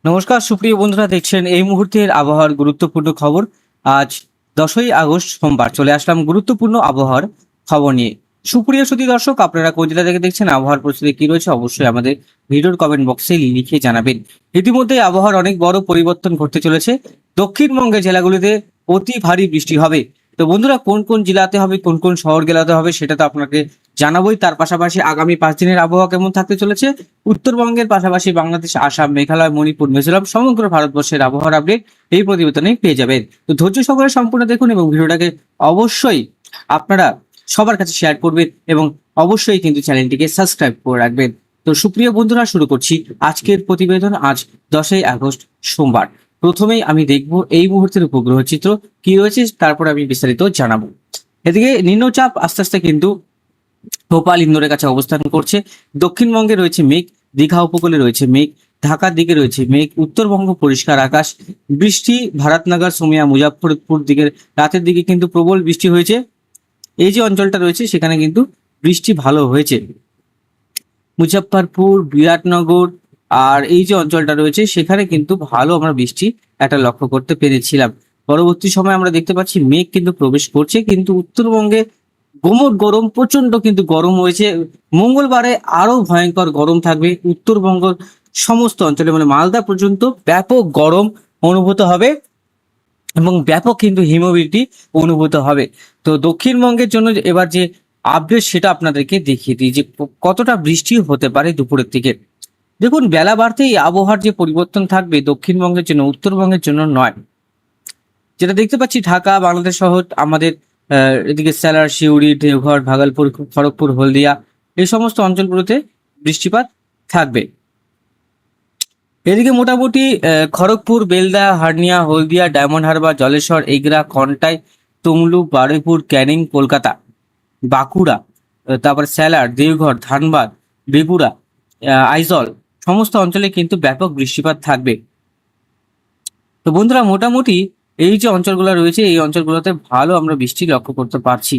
নমস্কার সুপ্রিয় বন্ধুরা, দেখছেন এই মুহূর্তের আবহাওয়ার গুরুত্বপূর্ণ খবর। আজ 10ই আগস্ট সোমবার চলে আসলাম গুরুত্বপূর্ণ আবহাওয়ার খবর নিয়ে। সুপ্রিয় সুধী দর্শক, আপনারা কোন জেলা থেকে দেখছেন, আবহাওয়ার পরিস্থিতি কি রয়েছে অবশ্যই আমাদের ভিডিওর কমেন্ট বক্সে লিখে জানাবেন। ইতিমধ্যে আবহাওয়ার অনেক বড় পরিবর্তন ঘটতে চলেছে। দক্ষিণবঙ্গের জেলাগুলিতে অতি ভারী বৃষ্টি হবে। তো বন্ধুরা, কোন কোন জেলাতে হবে, কোন কোন শহর জেলাতে হবে সেটা তো আপনাকে জানাবোই। তার পাশাপাশি আগামী 5 দিনের আবহাওয়া কেমন থাকতে চলেছে, উত্তরবঙ্গের পাশাপাশি বাংলাদেশ, আসাম, মেঘালয়, মণিপুর, মিজোরাম, সমগ্র ভারতবর্ষের আবহাওয়ার আপডেট এই প্রতিবেদনে পেয়ে যাবেন। তো ধৈর্য সহকারে সম্পূর্ণ দেখুন এবং ভিডিওটাকে অবশ্যই আপনারা সবার কাছে শেয়ার করবেন এবং অবশ্যই কিন্তু চ্যানেলটিকে সাবস্ক্রাইব করে রাখবেন। তো সুপ্রিয় বন্ধুরা, শুরু করছি আজকের প্রতিবেদন। আজ 10ই আগস্ট সোমবার। প্রথমেই আমি দেখব এই মুহূর্তের উপগ্রহ চিত্র কি রয়েছে, তারপর আমি বিস্তারিত জানাবো। এদিকে নিম্নচাপ আস্তে আস্তে কিন্তু ভোপাল ইন্দোরের কাছে অবস্থান করছে। দক্ষিণবঙ্গে রয়েছে মেঘ, দীঘা উপকূলে রয়েছে মেঘ, ঢাকার দিকে রয়েছে মেঘ, উত্তরবঙ্গ পরিষ্কার আকাশ, বৃষ্টি ভারতনগর, সোমিয়া, মুজাফফরপুর দিকের রাতের দিকে কিন্তু প্রবল বৃষ্টি হয়েছে। এই যে অঞ্চলটা রয়েছে সেখানে কিন্তু বৃষ্টি ভালো হয়েছে। মুজাফফরপুর, বিরাটনগর আর এই যে অঞ্চলটা রয়েছে সেখানে কিন্তু ভালো আমরা বৃষ্টি একটা লক্ষ্য করতে পেরেছিলাম। পরবর্তী সময় আমরা দেখতে পাচ্ছি মেঘ কিন্তু প্রবেশ করছে, কিন্তু উত্তরবঙ্গে গুমোট গরম, প্রচন্ড কিন্তু গরম হয়েছে। মঙ্গলবারে আরো ভয়ঙ্কর গরম থাকবে। উত্তরবঙ্গ সমস্ত অঞ্চলে মানে মালদা পর্যন্ত ব্যাপক গরম অনুভূত হবে এবং ব্যাপক কিন্তু হিউমিডিটি অনুভূত হবে। তো দক্ষিণবঙ্গের জন্য এবার যে আপডেট সেটা আপনাদেরকে দেখিয়ে দিই যে কতটা বৃষ্টি হতে পারে দুপুরের দিকে। দেখুন, বেলা বাড়তেই আবহাওয়ার যে পরিবর্তন থাকবে দক্ষিণবঙ্গের জন্য, উত্তরবঙ্গের জন্য নয়। যেটা দেখতে পাচ্ছি ঢাকা, বাংলাদেশ সহ আমাদের এদিকে সালার, সিউড়ি, দেওঘর, ভাগলপুর, খড়গপুর, হলদিয়া এই সমস্ত অঞ্চলগুলোতে বৃষ্টিপাত থাকবে। এদিকে মোটামুটি খড়গপুর, বেলদা, হার্নিয়া, হলদিয়া, ডায়মন্ড হারবার, জলেশ্বর, এগরা, কন্টাই, তমলুক, বারুইপুর, ক্যানিং, কলকাতা, বাঁকুড়া, তারপর স্যালার, দেওঘর, ধানবাদ, বেগুড়া, আইজল সমস্ত অঞ্চলে কিন্তু ব্যাপক বৃষ্টিপাত থাকবে। তো বন্ধুরা, মোটামুটি এই যে অঞ্চলগুলো রয়েছে এই অঞ্চলগুলোতে ভালো আমরা বৃষ্টি লক্ষ্য করতে পারছি।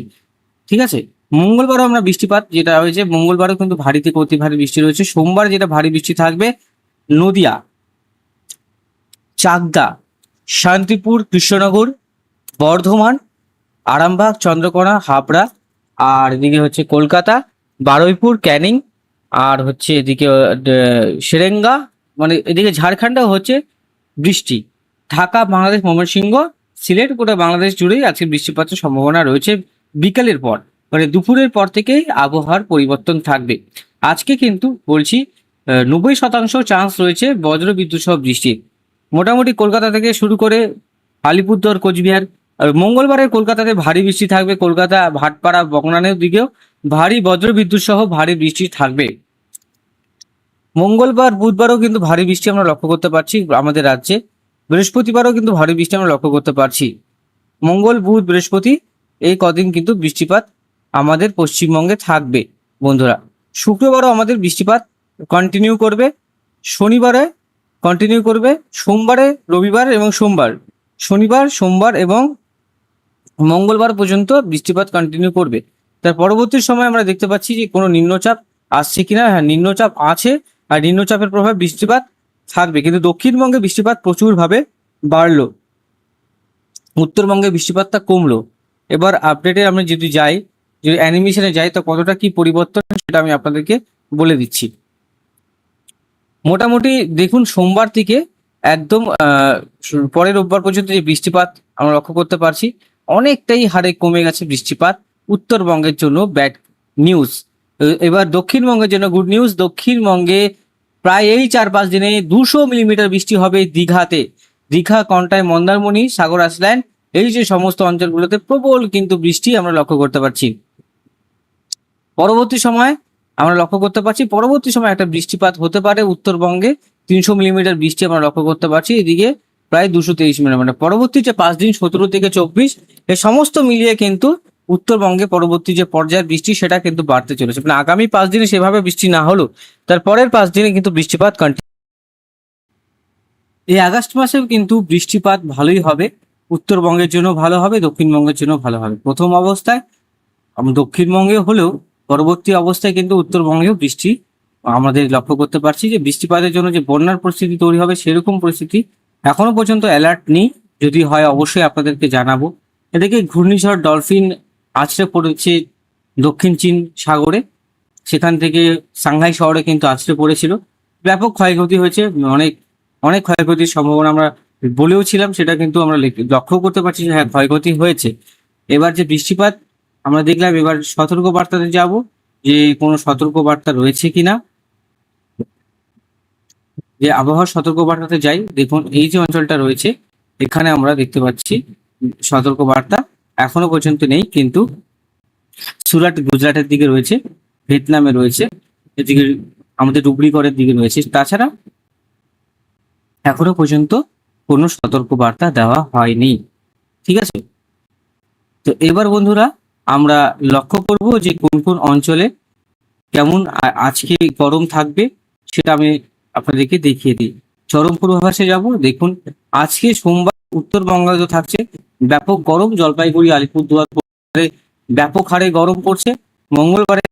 ঠিক আছে, মঙ্গলবারও আমরা বৃষ্টিপাত যেটা হয়েছে, মঙ্গলবারও কিন্তু ভারী থেকে অতি ভারী বৃষ্টি রয়েছে। সোমবার যেটা ভারী বৃষ্টি থাকবে নদিয়া, চাকদা, শান্তিপুর, কৃষ্ণনগর, বর্ধমান, আরামবাগ, চন্দ্রকোনা, হাবড়া আর এদিকে হচ্ছে কলকাতা, বারুইপুর, ক্যানিং আর হচ্ছে এদিকে সেরেঙ্গা, মানে এদিকে ঝাড়খণ্ডেও হচ্ছে বৃষ্টি। ঢাকা, বাংলাদেশ, ময়মনসিংহ, সিলেট, গোটা বাংলাদেশ জুড়েই আজকে বৃষ্টিপাতের সম্ভাবনা রয়েছে বিকালের পর, মানে দুপুরের পর থেকেই আবহাওয়ার পরিবর্তন থাকবে। আজকে কিন্তু বলছি 90% চান্স রয়েছে বজ্র বিদ্যুৎ সহ বৃষ্টির। মোটামুটি কলকাতা থেকে শুরু করে আলিপুরদুয়ার, কোচবিহার, আর মঙ্গলবারে কলকাতাতে ভারী বৃষ্টি থাকবে। কলকাতা, ভাটপাড়া, বকনানের দিকেও ভারী বজ্র বিদ্যুৎ সহ ভারী বৃষ্টি থাকবে। মঙ্গলবার, বুধবারও কিন্তু ভারী বৃষ্টি আমরা লক্ষ্য করতে পারছি আমাদের রাজ্যে। বৃহস্পতিবারও কিন্তু ভারী বৃষ্টি আমরা লক্ষ্য করতে পারছি। মঙ্গল, বুধ, বৃহস্পতি এই কদিন কিন্তু বৃষ্টিপাত আমাদের পশ্চিমবঙ্গে থাকবে বন্ধুরা। শুক্রবারও আমাদের বৃষ্টিপাত কন্টিনিউ করবে, শনিবারে কন্টিনিউ করবে, সোমবারে, রবিবার এবং সোমবার, শনিবার, সোমবার এবং মঙ্গলবার পর্যন্ত বৃষ্টিপাত কন্টিনিউ করবে। তার পরবর্তী সময় আমরা দেখতে পাচ্ছি যে কোনো নিম্নচাপ আসছে কিনা। হ্যাঁ, নিম্নচাপ আছে আর নিম্নচাপের প্রভাবে বৃষ্টিপাত থাকবে, কিন্তু দক্ষিণবঙ্গে বৃষ্টিপাত প্রচুরভাবে বাড়লো, উত্তরবঙ্গে বৃষ্টিপাতটা কমলো। এবার আপডেটে আমরা যদি যাই, যদি অ্যানিমেশনে যাই, তো কতটা কি পরিবর্তন সেটা আমি আপনাদেরকে বলে দিচ্ছি। মোটামুটি দেখুন, সোমবার থেকে একদম পরের রোববার পর্যন্ত যে বৃষ্টিপাত আমরা লক্ষ্য করতে পারছি অনেকটাই হারে কমে গেছে বৃষ্টিপাত। উত্তরবঙ্গের জন্য ব্যাড নিউজ। এবার দক্ষিণবঙ্গের জন্য গুড নিউজ। দক্ষিণবঙ্গে প্রায় এই 4-5 দিনে 200 মিলিমিটার বৃষ্টি হবে দীঘাতে। দীঘা, কন্টাই, মন্দারমণি, সাগর আইল্যান্ড এই যে সমস্ত অঞ্চলগুলোতে প্রবল কিন্তু বৃষ্টি আমরা লক্ষ্য করতে পারছি। পরবর্তী সময় আমরা লক্ষ্য করতে পারছি পরবর্তী সময় একটা বৃষ্টিপাত হতে পারে উত্তরবঙ্গে। 300 মিলিমিটার বৃষ্টি আমরা লক্ষ্য করতে পারছি, এদিকে প্রায় 223 মিলিমিটার। পরবর্তী যে 5 দিন 17 থেকে 24 এই সমস্ত মিলিয়ে কিন্তু উত্তরবঙ্গে পরবর্তী যে পর্যায়ের বৃষ্টি সেটা কিন্তু বাড়তে চলেছে। মানে আগামী 5 দিনে সেভাবে বৃষ্টি না হলেও তার পরের 5 দিনে কিন্তু বৃষ্টিপাত কন্টিনিউ। এই আগস্ট মাসেও কিন্তু বৃষ্টিপাত ভালোই হবে, উত্তরবঙ্গের জন্য ভালো হবে, দক্ষিণবঙ্গের জন্য ভালো হবে। প্রথম অবস্থায় দক্ষিণবঙ্গে হলেও পরবর্তী অবস্থায় কিন্তু উত্তরবঙ্গেও বৃষ্টি আমাদের লক্ষ্য করতে পারছি যে বৃষ্টিপাতের জন্য যে বন্যার পরিস্থিতি তৈরি হবে সেরকম পরিস্থিতি এখনো পর্যন্ত অ্যালার্ট নেই। যদি হয় অবশ্যই আপনাদেরকে জানাবো। এদিকে ঘূর্ণিঝড় ডলফিন আছড়ে পড়েছে দক্ষিণ চীন সাগরে, সেখান থেকে সাংহাই শহরে কিন্তু আছড়ে পড়েছিল। ব্যাপক ক্ষয়ক্ষতি হয়েছে, অনেক অনেক ক্ষয়ক্ষতির সম্ভাবনা আমরা বলেও ছিলাম, সেটা কিন্তু আমরা লক্ষ্য করতে পারছি যে হ্যাঁ ক্ষয়ক্ষতি হয়েছে। এবার যে বৃষ্টিপাত আমরা দেখলাম, এবার সতর্ক বার্তাতে যাব যে কোনো সতর্ক বার্তা রয়েছে কিনা। যে আবহাওয়ার সতর্ক বার্তাতে যাই, দেখুন এই যে অঞ্চলটা রয়েছে এখানে আমরা দেখতে পাচ্ছি সতর্ক বার্তা এখনো পর্যন্ত নেই, কিন্তু সুরাট গুজরাটের দিকে রয়েছে, ভিয়েতনামে রয়েছে, এদিকে আমাদের ডুবলিগড়ের দিকে রয়েছে। তাছাড়া এখনো পর্যন্ত কোনো সতর্ক বার্তা দেওয়া হয়নি। ঠিক আছে, তো এবার বন্ধুরা আমরা লক্ষ্য করব যে কোন কোন অঞ্চলে কেমন আজকে গরম থাকবে, সেটা আমি আপনাদেরকে দেখিয়ে দিই। চরম পূর্বাভাসে যাব। দেখুন আজকে সোমবার উত্তরবঙ্গে থাকছে ব্যাপক গরম, জলপাইগুড়ি আলিপুরদুয়ার ব্যাপক হারে গরম পড়ছে। মঙ্গলবারে